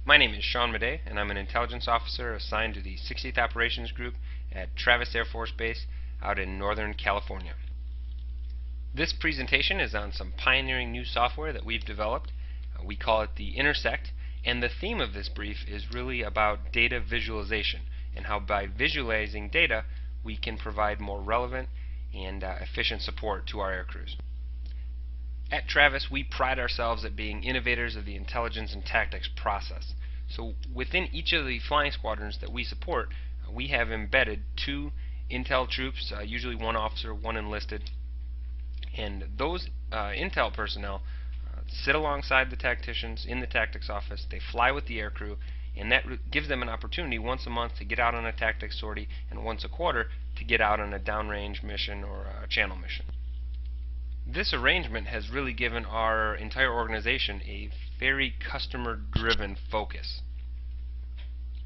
My name is Sean Madej, and I'm an intelligence officer assigned to the 60th Operations Group at Travis Air Force Base out in Northern California. This presentation is on some pioneering new software that we've developed. We call it the Intersect, and the theme of this brief is really about data visualization and how by visualizing data we can provide more relevant and efficient support to our air crews. At Travis, we pride ourselves at being innovators of the intelligence and tactics process. So within each of the flying squadrons that we support, we have embedded 2 intel troops, usually 1 officer, 1 enlisted, and those intel personnel sit alongside the tacticians in the tactics office. They fly with the aircrew, and that gives them an opportunity once a month to get out on a tactics sortie and once a quarter to get out on a downrange mission or a channel mission. This arrangement has really given our entire organization a very customer-driven focus.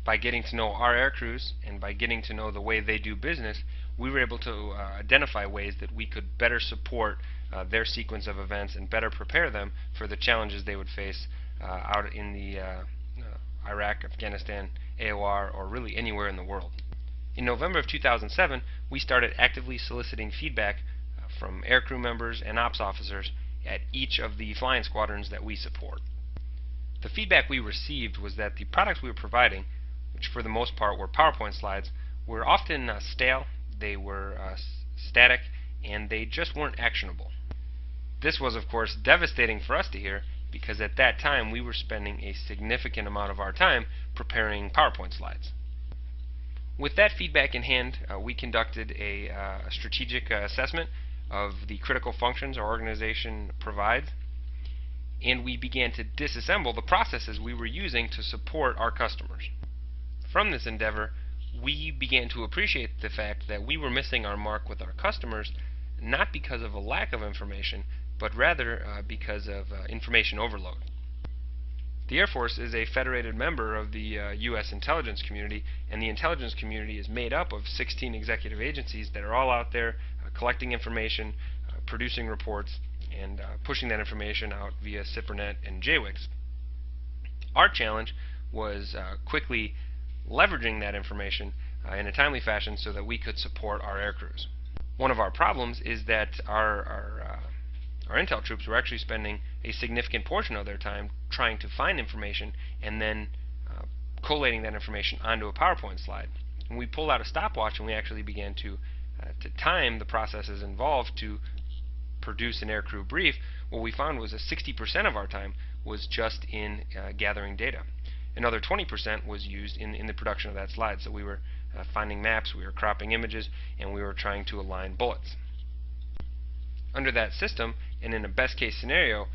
By getting to know our air crews and by getting to know the way they do business, we were able to identify ways that we could better support their sequence of events and better prepare them for the challenges they would face out in the Iraq, Afghanistan, AOR, or really anywhere in the world. In November of 2007, we started actively soliciting feedback from aircrew members and ops officers at each of the flying squadrons that we support. The feedback we received was that the products we were providing, which for the most part were PowerPoint slides, were often stale, they were static, and they just weren't actionable. This was of course devastating for us to hear, because at that time we were spending a significant amount of our time preparing PowerPoint slides. With that feedback in hand, we conducted a strategic assessment of the critical functions our organization provides, and we began to disassemble the processes we were using to support our customers. From this endeavor, we began to appreciate the fact that we were missing our mark with our customers, not because of a lack of information, but rather because of information overload. The Air Force is a federated member of the U.S. intelligence community, and the intelligence community is made up of 16 executive agencies that are all out there collecting information, producing reports, and pushing that information out via SIPRNet and JWICs. Our challenge was quickly leveraging that information in a timely fashion so that we could support our air crews. One of our problems is that our intel troops were actually spending a significant portion of their time trying to find information and then collating that information onto a PowerPoint slide. When we pulled out a stopwatch and we actually began to time the processes involved to produce an aircrew brief, what we found was that 60% of our time was just in gathering data. Another 20% was used in the production of that slide. So we were finding maps, we were cropping images, and we were trying to align bullets. Under that system, and in a best case scenario,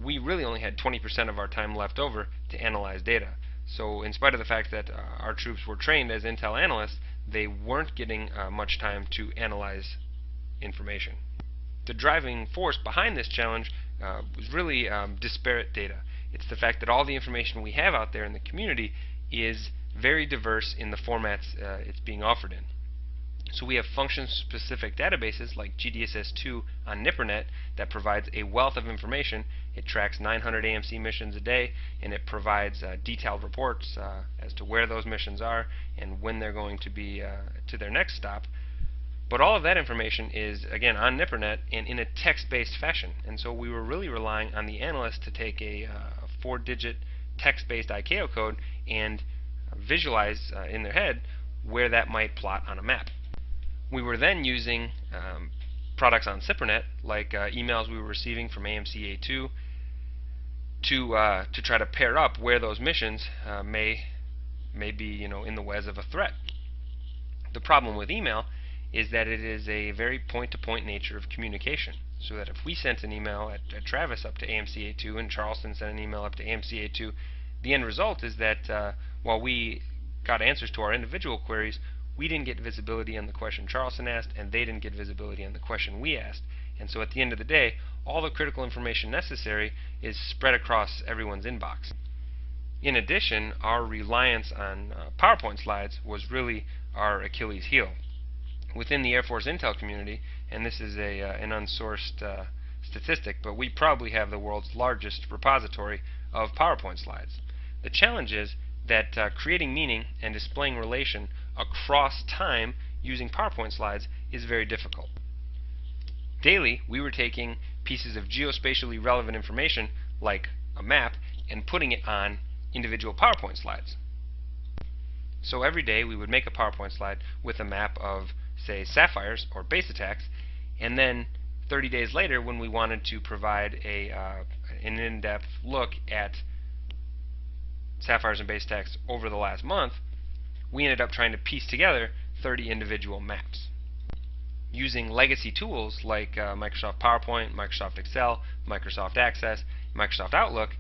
we really only had 20% of our time left over to analyze data. So in spite of the fact that our troops were trained as intel analysts, they weren't getting much time to analyze information. The driving force behind this challenge was really disparate data. It's the fact that all the information we have out there in the community is very diverse in the formats it's being offered in. So we have function-specific databases like GDSS2 on NIPRNet that provides a wealth of information. It tracks 900 AMC missions a day, and it provides detailed reports as to where those missions are and when they're going to be to their next stop. But all of that information is, again, on NIPRNet and in a text-based fashion. And so we were really relying on the analyst to take a 4-digit text-based ICAO code and visualize in their head where that might plot on a map. We were then using products on SIPRNet, like emails we were receiving from AMCA2, to try to pair up where those missions may be, in the ways of a threat. The problem with email is that it is a very point-to-point nature of communication. So that if we sent an email at Travis up to AMCA2 and Charleston sent an email up to AMCA2, the end result is that while we got answers to our individual queries, we didn't get visibility on the question Charleston asked, and they didn't get visibility on the question we asked. And so at the end of the day, all the critical information necessary is spread across everyone's inbox. In addition, our reliance on PowerPoint slides was really our Achilles heel. Within the Air Force Intel community, and this is an unsourced statistic, but we probably have the world's largest repository of PowerPoint slides. The challenge is that creating meaning and displaying relation across time using PowerPoint slides is very difficult. Daily, we were taking pieces of geospatially relevant information, like a map, and putting it on individual PowerPoint slides. So every day we would make a PowerPoint slide with a map of, say, sapphires or base attacks, and then 30 days later, when we wanted to provide an in-depth look at sapphires and base attacks over the last month, we ended up trying to piece together 30 individual maps. Using legacy tools like Microsoft PowerPoint, Microsoft Excel, Microsoft Access, Microsoft Outlook,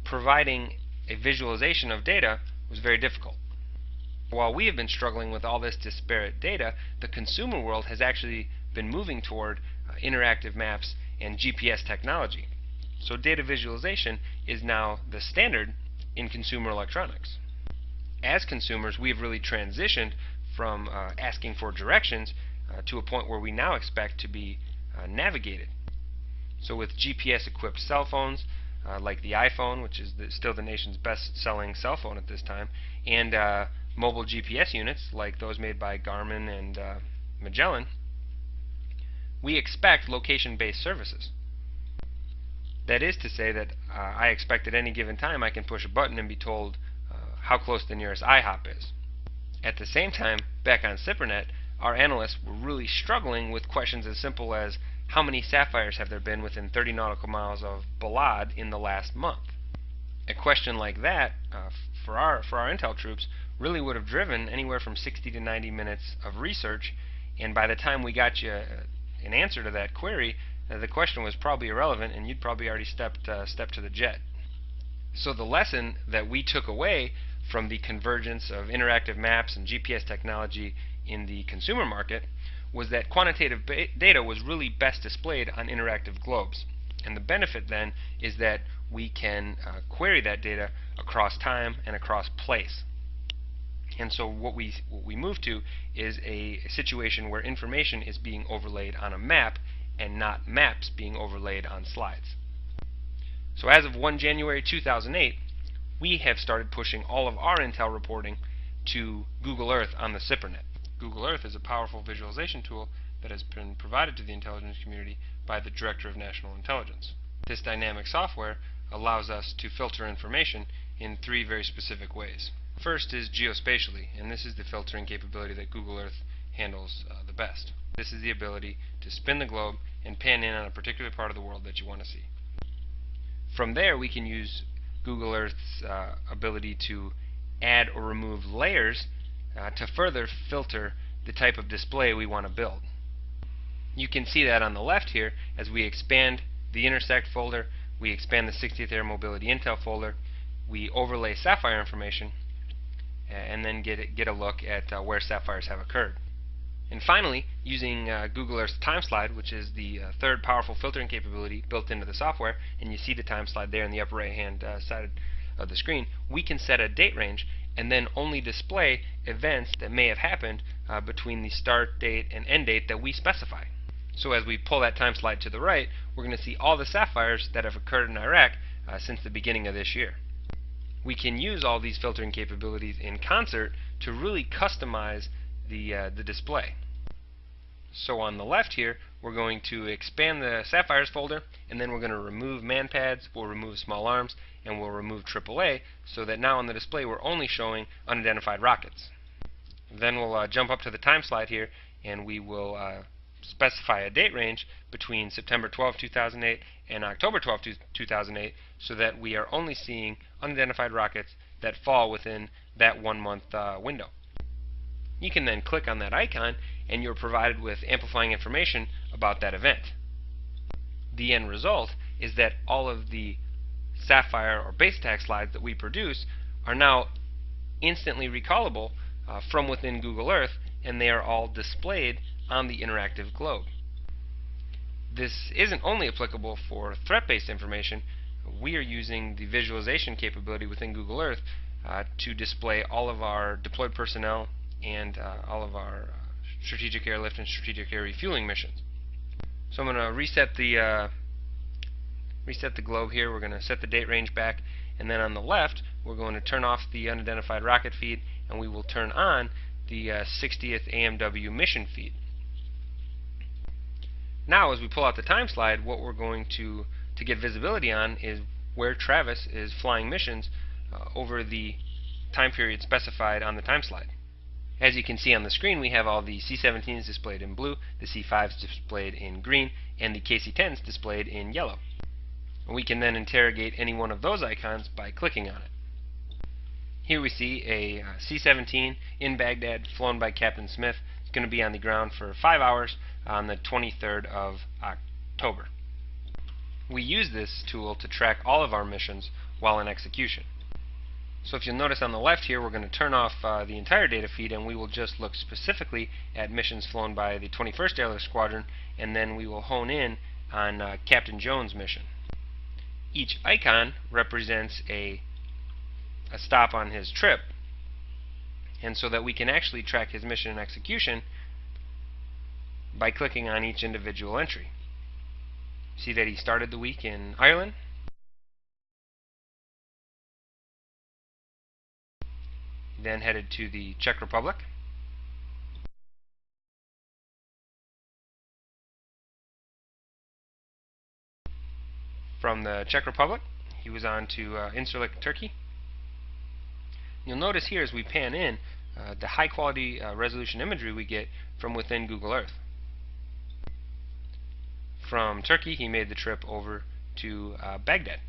providing a visualization of data was very difficult. While we have been struggling with all this disparate data, the consumer world has actually been moving toward interactive maps and GPS technology. So data visualization is now the standard in consumer electronics. As consumers, we have really transitioned from asking for directions to a point where we now expect to be navigated. So with GPS-equipped cell phones like the iPhone, which is still the nation's best-selling cell phone at this time, and mobile GPS units like those made by Garmin and Magellan, we expect location-based services. That is to say that I expect at any given time I can push a button and be told how close the nearest IHOP is. At the same time, back on SIPRNet, our analysts were really struggling with questions as simple as how many sapphires have there been within 30 nautical miles of Balad in the last month. A question like that for our intel troops really would have driven anywhere from 60 to 90 minutes of research, and by the time we got you an answer to that query, the question was probably irrelevant and you'd probably already stepped to the jet. So the lesson that we took away from the convergence of interactive maps and GPS technology in the consumer market was that quantitative data was really best displayed on interactive globes. And the benefit then is that we can query that data across time and across place. And so what we move to is a situation where information is being overlaid on a map and not maps being overlaid on slides. So as of 1 January 2008, we have started pushing all of our intel reporting to Google Earth on the SIPRNet. Google Earth is a powerful visualization tool that has been provided to the intelligence community by the Director of National Intelligence. This dynamic software allows us to filter information in 3 very specific ways. First is geospatially, and this is the filtering capability that Google Earth handles the best. This is the ability to spin the globe and pan in on a particular part of the world that you want to see. From there, we can use Google Earth's ability to add or remove layers to further filter the type of display we want to build. You can see that on the left here as we expand the Intersect folder, we expand the 60th Air Mobility Intel folder, we overlay sapphire information, and then get a look at where sapphires have occurred. And finally, using Google Earth's time slide, which is the third powerful filtering capability built into the software, and you see the time slide there in the upper right hand side of the screen, we can set a date range and then only display events that may have happened between the start date and end date that we specify. So as we pull that time slide to the right, we're going to see all the sapphires that have occurred in Iraq since the beginning of this year. We can use all these filtering capabilities in concert to really customize the display. So on the left here, we're going to expand the sapphires folder, and then we're going to remove manpads, we'll remove small arms, and we'll remove AAA, so that now on the display we're only showing unidentified rockets. Then we'll jump up to the time slide here, and we will specify a date range between September 12, 2008 and October 12, 2008, so that we are only seeing unidentified rockets that fall within that 1 month window. You can then click on that icon and you're provided with amplifying information about that event. The end result is that all of the sapphire or base attack slides that we produce are now instantly recallable from within Google Earth, and they are all displayed on the interactive globe. This isn't only applicable for threat-based information. We are using the visualization capability within Google Earth to display all of our deployed personnel and all of our strategic airlift and strategic air refueling missions. So I'm going to reset the globe here. We're going to set the date range back, and then on the left we're going to turn off the unidentified rocket feed, and we will turn on the 60th AMW mission feed. Now, as we pull out the time slide, what we're going to get visibility on is where Travis is flying missions over the time period specified on the time slide. As you can see on the screen, we have all the C-17s displayed in blue, the C-5s displayed in green, and the KC-10s displayed in yellow. We can then interrogate any one of those icons by clicking on it. Here we see a C-17 in Baghdad flown by Captain Smith. It's going to be on the ground for 5 hours on the 23rd of October. We use this tool to track all of our missions while in execution. So if you'll notice on the left here, we're going to turn off the entire data feed, and we will just look specifically at missions flown by the 21st Airlift Squadron, and then we will hone in on Captain Jones' mission. Each icon represents a stop on his trip, and so that we can actually track his mission and execution by clicking on each individual entry. See that he started the week in Ireland, then headed to the Czech Republic, from the Czech Republic he was on to Intersect, Turkey. You'll notice here as we pan in the high quality resolution imagery we get from within Google Earth. From Turkey he made the trip over to Baghdad.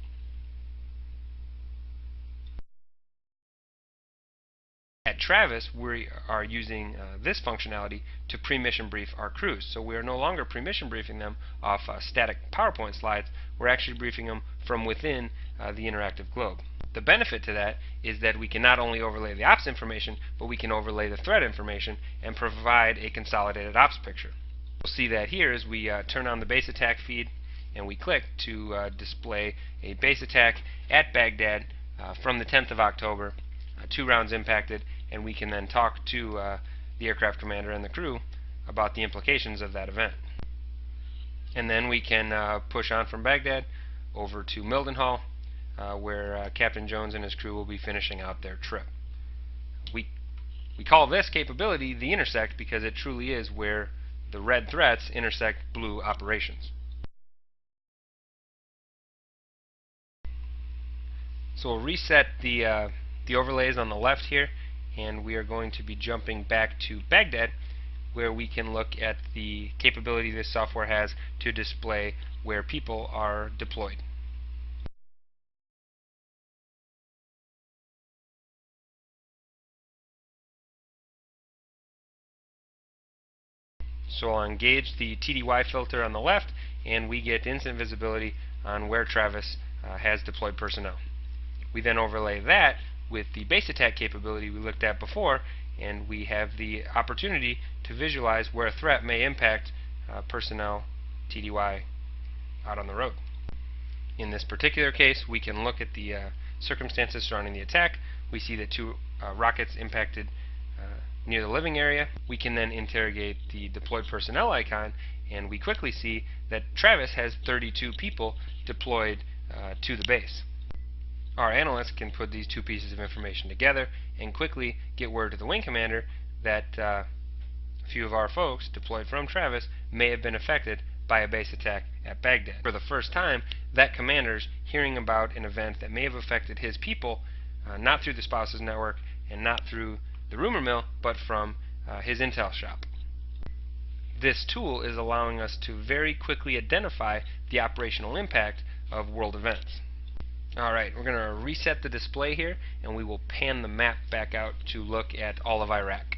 At Travis, we are using this functionality to pre-mission brief our crews. So we are no longer pre-mission briefing them off static PowerPoint slides. We're actually briefing them from within the interactive globe. The benefit to that is that we can not only overlay the ops information, but we can overlay the threat information and provide a consolidated ops picture. We'll see that here as we turn on the base attack feed and we click to display a base attack at Baghdad from the 10th of October, 2 rounds impacted, and we can then talk to the aircraft commander and the crew about the implications of that event. And then we can push on from Baghdad over to Mildenhall, where Captain Jones and his crew will be finishing out their trip. We call this capability the Intersect because it truly is where the red threats intersect blue operations. So we'll reset the overlays on the left here, and we are going to be jumping back to Baghdad, where we can look at the capability this software has to display where people are deployed. So I'll engage the TDY filter on the left, and we get instant visibility on where Travis has deployed personnel. We then overlay that with the base attack capability we looked at before, and we have the opportunity to visualize where a threat may impact personnel TDY out on the road. In this particular case, we can look at the circumstances surrounding the attack. We see that 2 rockets impacted near the living area. We can then interrogate the deployed personnel icon, and we quickly see that Travis has 32 people deployed to the base. Our analysts can put these 2 pieces of information together and quickly get word to the wing commander that a few of our folks deployed from Travis may have been affected by a base attack at Baghdad. For the first time, that commander's hearing about an event that may have affected his people, not through the spouses network and not through the rumor mill, but from his intel shop. This tool is allowing us to very quickly identify the operational impact of world events. Alright, we're going to reset the display here, and we will pan the map back out to look at all of Iraq.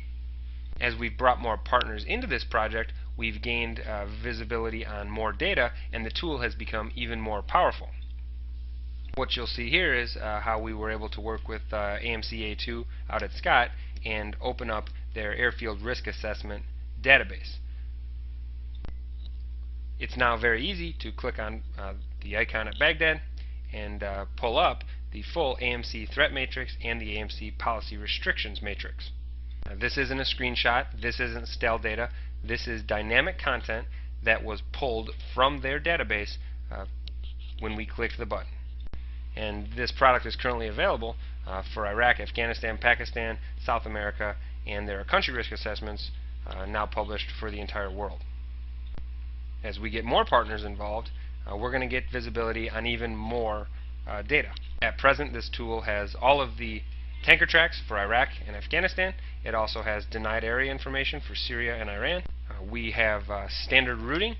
As we've brought more partners into this project, we've gained visibility on more data, and the tool has become even more powerful. What you'll see here is how we were able to work with AMC-A2 out at Scott and open up their airfield risk assessment database. It's now very easy to click on the icon at Baghdad and pull up the full AMC threat matrix and the AMC policy restrictions matrix. This isn't a screenshot, this isn't stale data, this is dynamic content that was pulled from their database when we clicked the button. And this product is currently available for Iraq, Afghanistan, Pakistan, South America, and there are country risk assessments now published for the entire world. As we get more partners involved, we're going to get visibility on even more data. At present, this tool has all of the tanker tracks for Iraq and Afghanistan. It also has denied area information for Syria and Iran. We have standard routing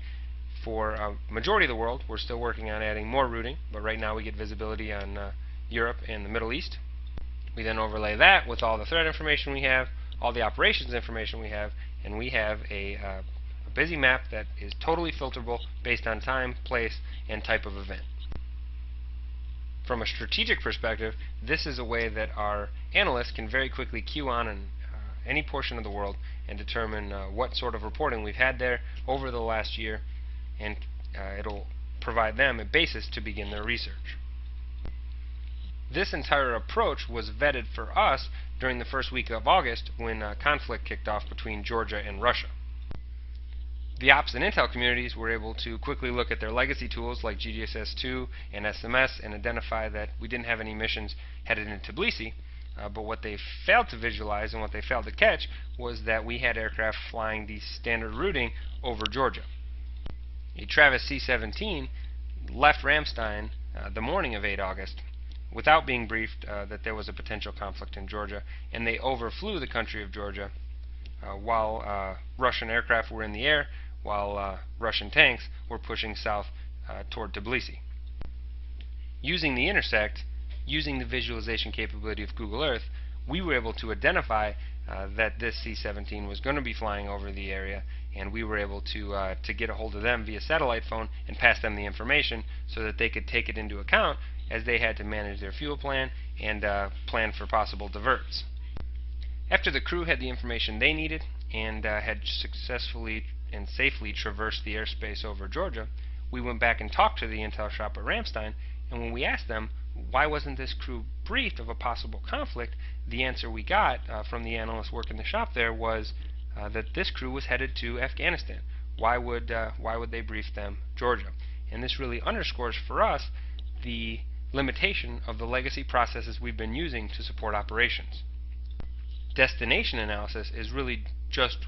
for a majority of the world. We're still working on adding more routing, but right now we get visibility on Europe and the Middle East. We then overlay that with all the threat information we have, all the operations information we have, and we have a busy map that is totally filterable based on time, place, and type of event. From a strategic perspective, this is a way that our analysts can very quickly queue on any portion of the world and determine what sort of reporting we've had there over the last year, and it'll provide them a basis to begin their research. This entire approach was vetted for us during the first week of August when conflict kicked off between Georgia and Russia. The ops and intel communities were able to quickly look at their legacy tools like GDSS2 and SMS and identify that we didn't have any missions headed into Tbilisi, but what they failed to visualize and what they failed to catch was that we had aircraft flying the standard routing over Georgia. A Travis C-17 left Ramstein the morning of 8 August without being briefed that there was a potential conflict in Georgia, and they overflew the country of Georgia while Russian aircraft were in the air, while Russian tanks were pushing south toward Tbilisi. Using the Intersect, using the visualization capability of Google Earth, we were able to identify that this C-17 was going to be flying over the area, and we were able to get a hold of them via satellite phone and pass them the information so that they could take it into account as they had to manage their fuel plan and plan for possible diverts. After the crew had the information they needed and had successfully and safely traversed the airspace over Georgia, we went back and talked to the intel shop at Ramstein, and when we asked them why wasn't this crew briefed of a possible conflict, the answer we got from the analysts working the shop there was that this crew was headed to Afghanistan. Why would they brief them Georgia? And this really underscores for us the limitation of the legacy processes we've been using to support operations. Destination analysis is really just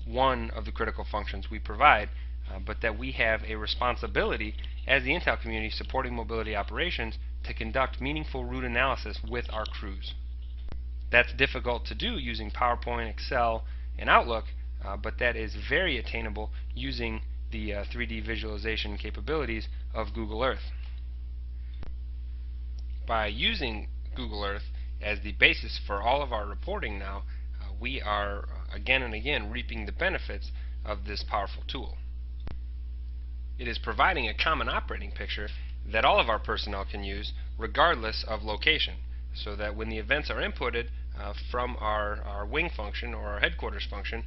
one of the critical functions we provide, but that we have a responsibility as the intel community supporting mobility operations to conduct meaningful route analysis with our crews. That's difficult to do using PowerPoint, Excel, and Outlook, but that is very attainable using the 3D visualization capabilities of Google Earth. By using Google Earth as the basis for all of our reporting now, we are again and again reaping the benefits of this powerful tool. It is providing a common operating picture that all of our personnel can use regardless of location, so that when the events are inputted from our wing function or our headquarters function,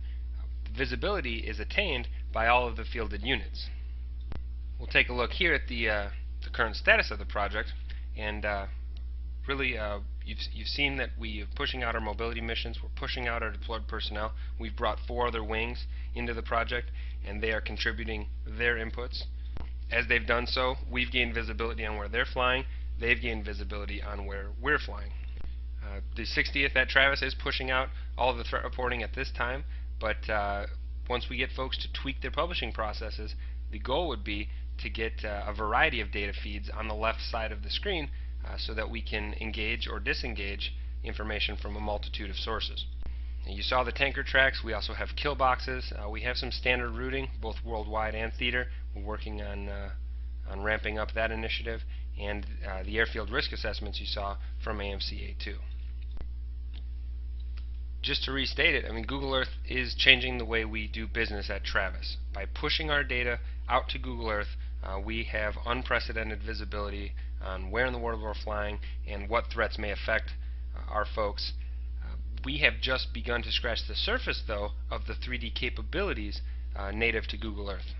visibility is attained by all of the fielded units. We'll take a look here at the current status of the project, and really you've seen that we are pushing out our mobility missions, we're pushing out our deployed personnel. We've brought 4 other wings into the project, and they are contributing their inputs. As they've done so, we've gained visibility on where they're flying, they've gained visibility on where we're flying. The 60th at Travis is pushing out all of the threat reporting at this time, but once we get folks to tweak their publishing processes, the goal would be to get a variety of data feeds on the left side of the screen so that we can engage or disengage information from a multitude of sources. And you saw the tanker tracks. We also have kill boxes. We have some standard routing, both worldwide and theater. We're working on ramping up that initiative, and the airfield risk assessments you saw from AMCA2. Just to restate it, I mean, Google Earth is changing the way we do business at Travis. By pushing our data out to Google Earth, we have unprecedented visibility on where in the world we're flying and what threats may affect our folks. We have just begun to scratch the surface, though, of the 3D capabilities native to Google Earth.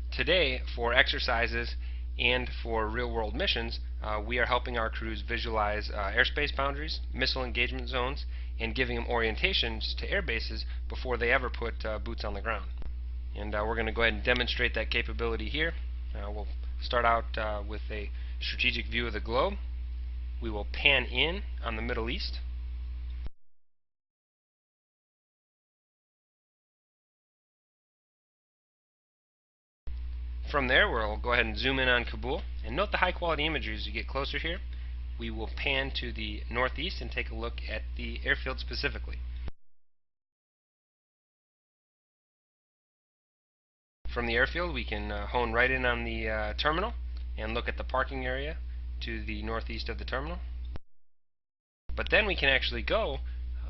Today, for exercises and for real-world missions, we are helping our crews visualize airspace boundaries, missile engagement zones, and giving them orientations to air bases before they ever put boots on the ground. And we're going to go ahead and demonstrate that capability here. We'll start out with a strategic view of the globe. we will pan in on the Middle East. From there, we'll go ahead and zoom in on Kabul, and note the high quality imagery as you get closer here. We will pan to the northeast and take a look at the airfield specifically. From the airfield, we can hone right in on the terminal and look at the parking area to the northeast of the terminal. But then we can actually go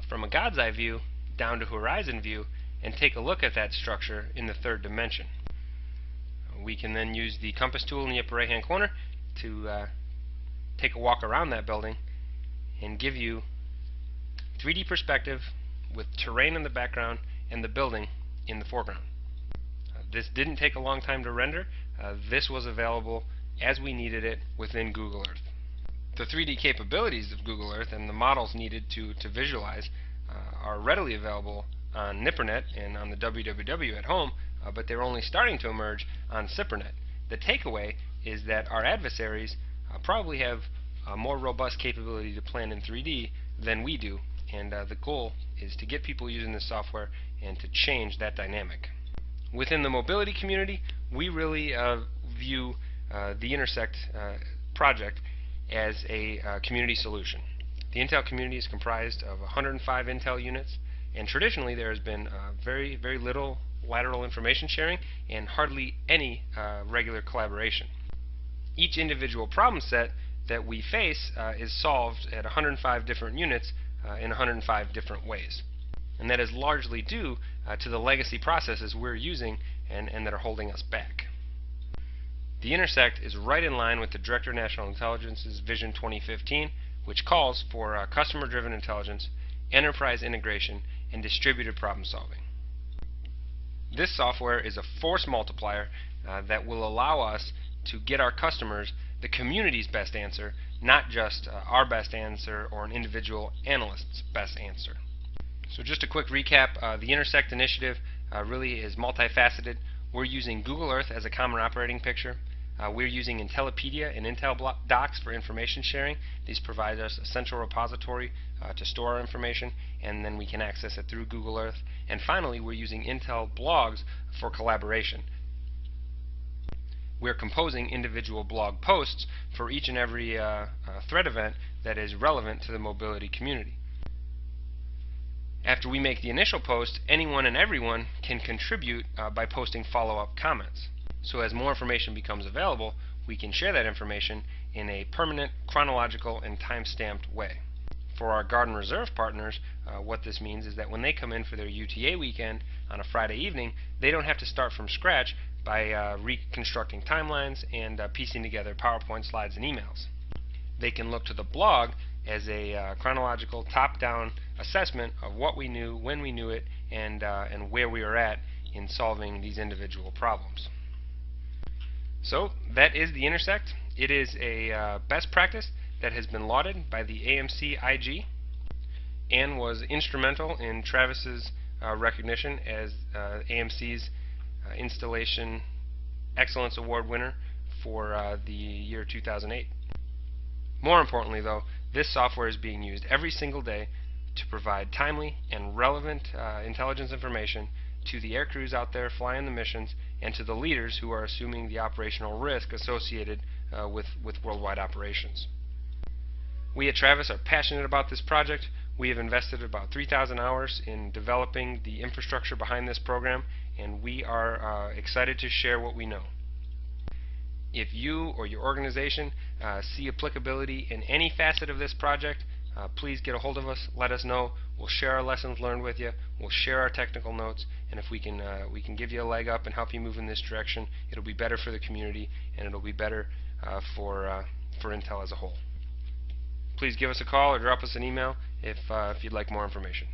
from a God's eye view down to horizon view and take a look at that structure in the third dimension. We can then use the compass tool in the upper right hand corner to take a walk around that building and give you 3D perspective with terrain in the background and the building in the foreground. This didn't take a long time to render. This was available as we needed it within Google Earth. The 3D capabilities of Google Earth and the models needed to visualize are readily available on NIPRNet and on the WWW at home, but they're only starting to emerge on CIPRNet. The takeaway is that our adversaries probably have a more robust capability to plan in 3D than we do, and the goal is to get people using this software and to change that dynamic. Within the mobility community, we really view the Intersect project as a community solution. The Intel community is comprised of 105 Intel units, and traditionally there has been very little lateral information sharing and hardly any regular collaboration. Each individual problem set that we face is solved at 105 different units in 105 different ways. And that is largely due to the legacy processes we're using and that are holding us back. The Intersect is right in line with the Director of National Intelligence's Vision 2015, which calls for customer-driven intelligence, enterprise integration, and distributed problem solving. This software is a force multiplier that will allow us to get our customers the community's best answer, not just our best answer or an individual analyst's best answer. So just a quick recap, the Intersect initiative really is multifaceted. We're using Google Earth as a common operating picture. We're using Intellipedia and Intel Docs for information sharing. These provide us a central repository to store our information, and then we can access it through Google Earth. And finally, we're using Intel blogs for collaboration. We're composing individual blog posts for each and every thread event that is relevant to the mobility community. After we make the initial post, anyone and everyone can contribute by posting follow-up comments. So as more information becomes available, we can share that information in a permanent, chronological, and time-stamped way. For our Garden Reserve partners, what this means is that when they come in for their UTA weekend on a Friday evening, they don't have to start from scratch by reconstructing timelines and piecing together PowerPoint slides and emails. They can look to the blog as a chronological, top-down assessment of what we knew, when we knew it, and where we are at in solving these individual problems. So that is the Intersect. It is a best practice that has been lauded by the AMC IG and was instrumental in Travis's recognition as AMC's Installation Excellence Award winner for the year 2008. More importantly, though, this software is being used every single day to provide timely and relevant intelligence information to the air crews out there flying the missions and to the leaders who are assuming the operational risk associated with worldwide operations. We at Travis are passionate about this project. We have invested about 3,000 hours in developing the infrastructure behind this program, and we are excited to share what we know. If you or your organization see applicability in any facet of this project, please get a hold of us, let us know. We'll share our lessons learned with you, we'll share our technical notes, and if we can give you a leg up and help you move in this direction, it'll be better for the community and it'll be better for Intel as a whole. Please give us a call or drop us an email if you'd like more information.